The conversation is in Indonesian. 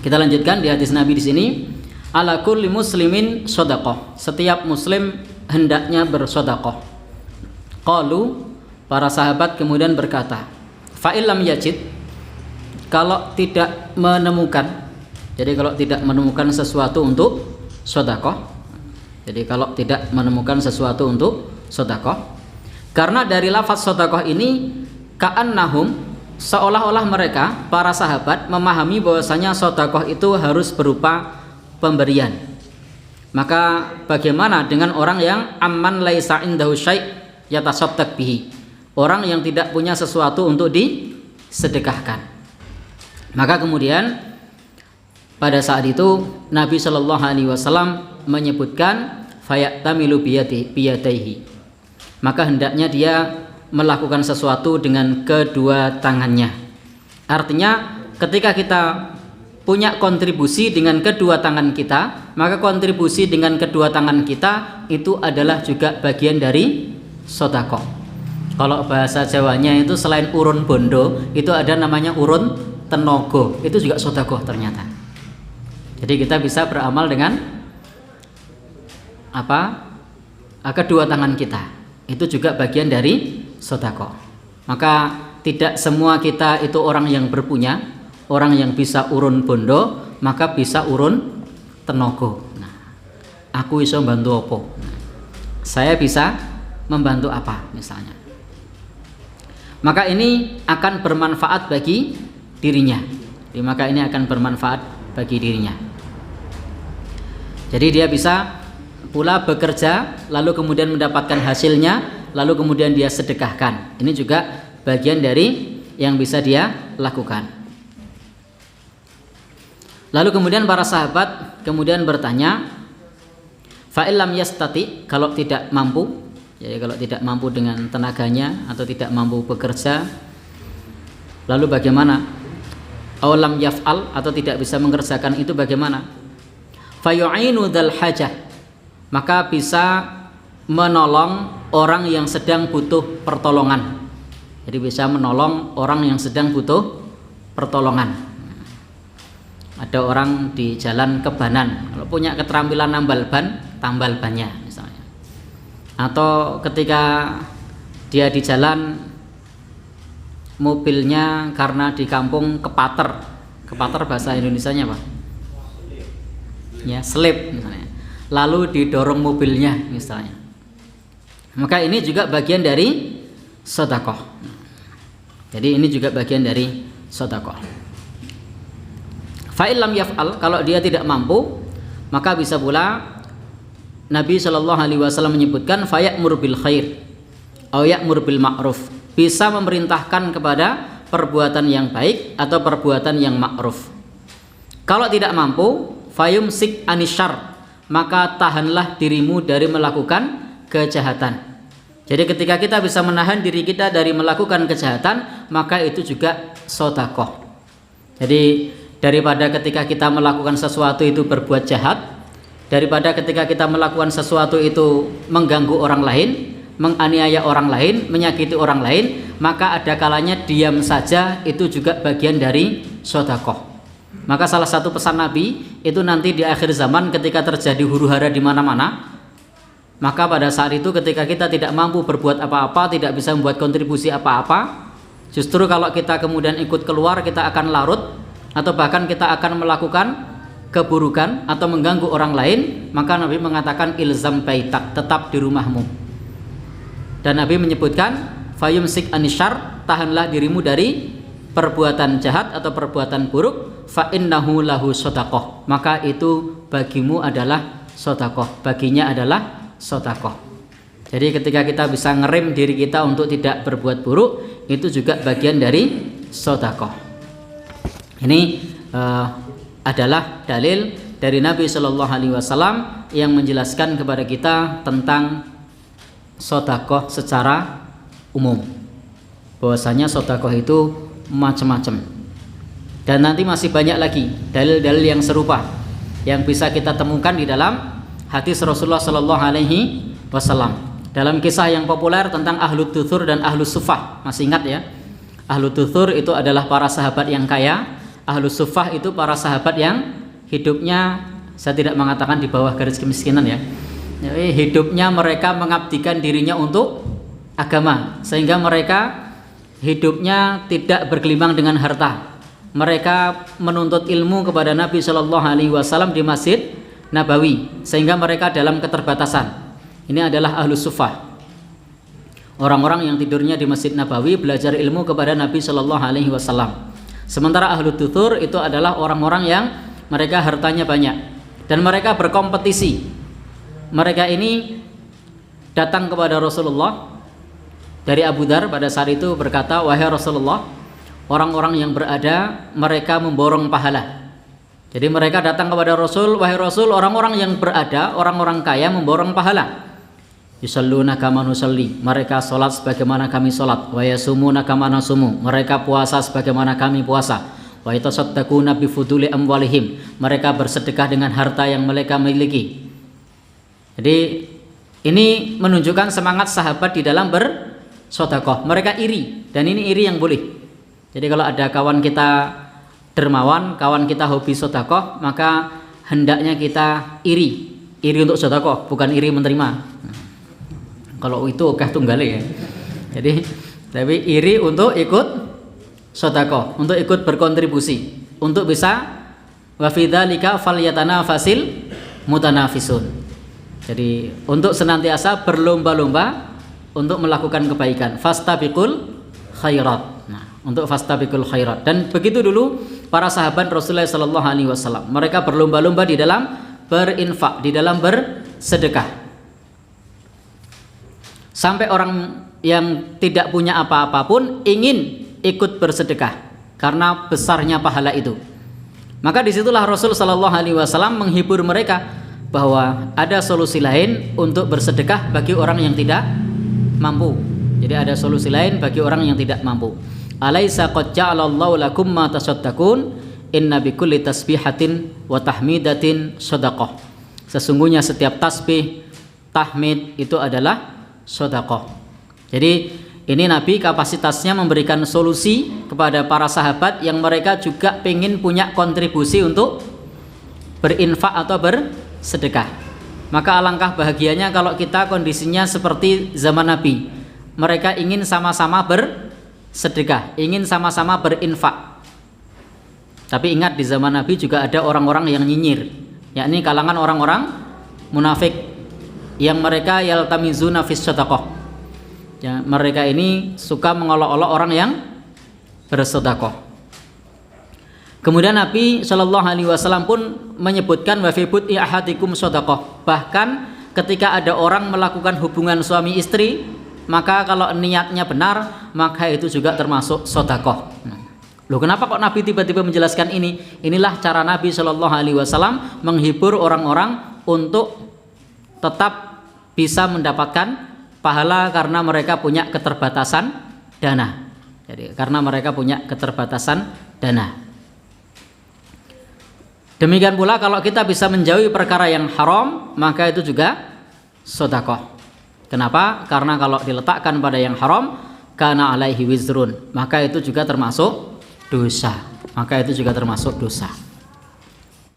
Kita lanjutkan di hadis Nabi di sini. Ala kulli muslimin shadaqah. Setiap muslim hendaknya bersedekah. Qalu, para sahabat kemudian berkata, fa illam yajid, kalau tidak menemukan. Jadi kalau tidak menemukan sesuatu untuk sedekah. Jadi kalau tidak menemukan sesuatu untuk sedekah. Karena dari lafaz sedekah ini ka'annahum, seolah-olah mereka para sahabat memahami bahwasanya sedekah itu harus berupa pemberian. Maka bagaimana dengan orang yang amman laisa indahu syai' yatasaddaq bihi, orang yang tidak punya sesuatu untuk disedekahkan. Maka kemudian pada saat itu Nabi Shallallahu Alaihi Wasallam menyebutkan fayaktamilu biyadaihi, maka hendaknya dia melakukan sesuatu dengan kedua tangannya. Artinya ketika kita punya kontribusi dengan kedua tangan kita, maka kontribusi dengan kedua tangan kita itu adalah juga bagian dari sedekah. Kalau bahasa Jawanya itu selain urun bondo, itu ada namanya urun tenaga, itu juga sedekah ternyata. Jadi kita bisa beramal dengan kedua tangan kita, itu juga bagian dari sedekah. Maka tidak semua kita itu orang yang berpunya. Orang yang bisa urun bondo, maka bisa urun tenaga. Nah, aku bisa membantu apa? Nah, saya bisa membantu apa misalnya. Maka ini akan bermanfaat bagi dirinya. Jadi, maka ini akan bermanfaat bagi dirinya. Jadi dia bisa pula bekerja, lalu kemudian mendapatkan hasilnya, lalu kemudian dia sedekahkan. Ini juga bagian dari yang bisa dia lakukan. Lalu kemudian para sahabat kemudian bertanya, fa illam yastati, kalau tidak mampu, jadi kalau tidak mampu dengan tenaganya atau tidak mampu bekerja, lalu bagaimana? Aw lam yaf'al, atau tidak bisa mengerjakan itu bagaimana? Fa yu'inu dzal hajah, maka bisa menolong orang yang sedang butuh pertolongan. Jadi bisa menolong orang yang sedang butuh pertolongan. Ada orang di jalan kebanan, kalau punya keterampilan nambal ban, tambal bannya misalnya. Atau ketika dia di jalan mobilnya karena di kampung kepater bahasa Indonesianya apa? Ya, selip misalnya. Lalu didorong mobilnya misalnya. Maka ini juga bagian dari sedekah. Jadi ini juga bagian dari sedekah. Fa'ilam yaf'al, kalau dia tidak mampu, maka bisa pula Nabi Shallallahu Alaihi Wasallam menyebutkan faya'mur bil khair, atau ya'mur bil ma'ruf, bisa memerintahkan kepada perbuatan yang baik atau perbuatan yang ma'ruf. Kalau tidak mampu, fayumsik anisyar, maka tahanlah dirimu dari melakukan kejahatan. Jadi ketika kita bisa menahan diri kita dari melakukan kejahatan, maka itu juga sedekah. Jadi daripada ketika kita melakukan sesuatu itu berbuat jahat, daripada ketika kita melakukan sesuatu itu mengganggu orang lain, menganiaya orang lain, menyakiti orang lain, maka ada kalanya diam saja, itu juga bagian dari sedekah. Maka salah satu pesan Nabi itu nanti di akhir zaman ketika terjadi huru-hara di mana-mana, maka pada saat itu ketika kita tidak mampu berbuat apa-apa, tidak bisa membuat kontribusi apa-apa, justru kalau kita kemudian ikut keluar, kita akan larut, atau bahkan kita akan melakukan keburukan atau mengganggu orang lain, maka Nabi mengatakan ilzam baitak, tetap di rumahmu. Dan Nabi menyebutkan fayumsik anisyar, tahanlah dirimu dari perbuatan jahat atau perbuatan buruk, fa innahu lahu sedekah, maka itu bagimu adalah sedekah, baginya adalah sedekah. Jadi ketika kita bisa ngerem diri kita untuk tidak berbuat buruk, itu juga bagian dari sedekah. Ini adalah dalil dari Nabi Shallallahu Alaihi Wasallam yang menjelaskan kepada kita tentang sedekah secara umum. Bahwasanya sedekah itu macam-macam. Dan nanti masih banyak lagi dalil-dalil yang serupa yang bisa kita temukan di dalam hadis Rasulullah Shallallahu Alaihi Wasallam. Dalam kisah yang populer tentang Ahlu Duthur dan Ahlu Sufah, masih ingat ya? Ahlu Duthur itu adalah para sahabat yang kaya. Ahlus Suffah itu para sahabat yang hidupnya, saya tidak mengatakan di bawah garis kemiskinan ya. Jadi hidupnya mereka mengabdikan dirinya untuk agama, sehingga mereka hidupnya tidak bergelimang dengan harta. Mereka menuntut ilmu kepada Nabi Shallallahu Alaihi Wasallam di Masjid Nabawi, sehingga mereka dalam keterbatasan. Ini adalah Ahlus Suffah, orang-orang yang tidurnya di Masjid Nabawi belajar ilmu kepada Nabi Shallallahu Alaihi Wasallam. Sementara Ahlu Duthur itu adalah orang-orang yang mereka hartanya banyak dan mereka berkompetisi. Mereka ini datang kepada Rasulullah dari Abu Dzar pada saat itu berkata, wahai Rasulullah, orang-orang yang berada mereka memborong pahala. Jadi mereka datang kepada Rasul, wahai Rasul, orang-orang yang berada, orang-orang kaya memborong pahala. Yusalluna kama nusalli, mereka salat sebagaimana kami salat. Wa yasumuna kama nasumu, mereka puasa sebagaimana kami puasa. Wa yatasaddaquna bi fuduli amwalihim, mereka bersedekah dengan harta yang mereka miliki. Jadi ini menunjukkan semangat sahabat di dalam bersedekah. Mereka iri, dan ini iri yang boleh. Jadi kalau ada kawan kita dermawan, kawan kita hobi sedekah, maka hendaknya kita iri untuk sedekah, bukan iri menerima. Kalau itu oke tunggal ya. Jadi tapi iri untuk ikut sedekah, untuk ikut berkontribusi, untuk bisa wa fi dzalika falyatanafasil mutanafisun. Jadi untuk senantiasa berlomba-lomba untuk melakukan kebaikan. Fastabiqul khairat. Nah, untuk fastabiqul khairat. Dan begitu dulu para sahabat Rasulullah sallallahu alaihi wasallam. Mereka berlomba-lomba di dalam berinfak, di dalam bersedekah. Sampai orang yang tidak punya apa-apa pun ingin ikut bersedekah karena besarnya pahala itu. Maka disitulah Rasul Shallallahu Alaihi Wasallam menghibur mereka bahwa ada solusi lain untuk bersedekah bagi orang yang tidak mampu. Jadi ada solusi lain bagi orang yang tidak mampu. Alaisa qad ja'alallahu lakum ma tasaddaqun inna bikulli tasbihatin wa tahmidatin shadaqah. Sesungguhnya setiap tasbih, tahmid itu adalah sedekah. Jadi ini Nabi kapasitasnya memberikan solusi kepada para sahabat yang mereka juga ingin punya kontribusi untuk berinfak atau bersedekah. Maka alangkah bahagianya kalau kita kondisinya seperti zaman Nabi. Mereka ingin sama-sama bersedekah, ingin sama-sama berinfak. Tapi ingat di zaman Nabi juga ada orang-orang yang nyinyir, yakni kalangan orang-orang munafik yang mereka yaltamizuna fis shadaqah. Ya, mereka ini suka mengolok-olok orang yang bersedekah. Kemudian Nabi Shallallahu Alaihi Wasallam pun menyebutkan wa fi bud'i ahadikum shadaqah. Bahkan ketika ada orang melakukan hubungan suami istri, maka kalau niatnya benar, maka itu juga termasuk sedekah. Loh, kenapa kok Nabi tiba-tiba menjelaskan ini? Inilah cara Nabi Shallallahu Alaihi Wasallam menghibur orang-orang untuk tetap bisa mendapatkan pahala karena mereka punya keterbatasan dana. Jadi karena mereka punya keterbatasan dana. Demikian pula kalau kita bisa menjauhi perkara yang haram, maka itu juga sedekah. Kenapa? Karena kalau diletakkan pada yang haram, kana alaihi wizrun, maka itu juga termasuk dosa. Maka itu juga termasuk dosa.